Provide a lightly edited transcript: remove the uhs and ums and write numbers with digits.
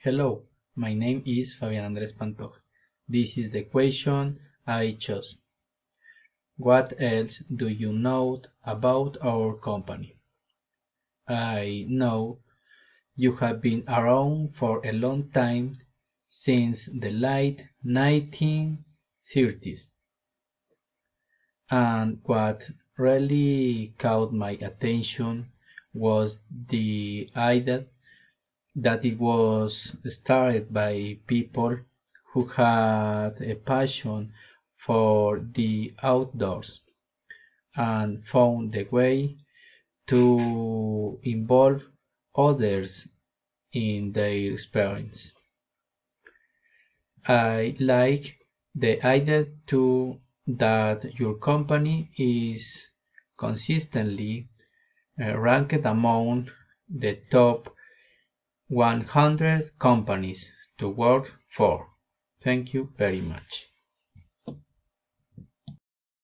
Hello, my name is Fabian Andres Pantoja. This is the question I chose. What else do you know about our company? I know you have been around for a long time, since the late 1930s. And what really caught my attention was the idea that it was started by people who had a passion for the outdoors and found a way to involve others in their experience. I like the idea too that your company is consistently ranked among the top 100 companies to work for. Thank you very much.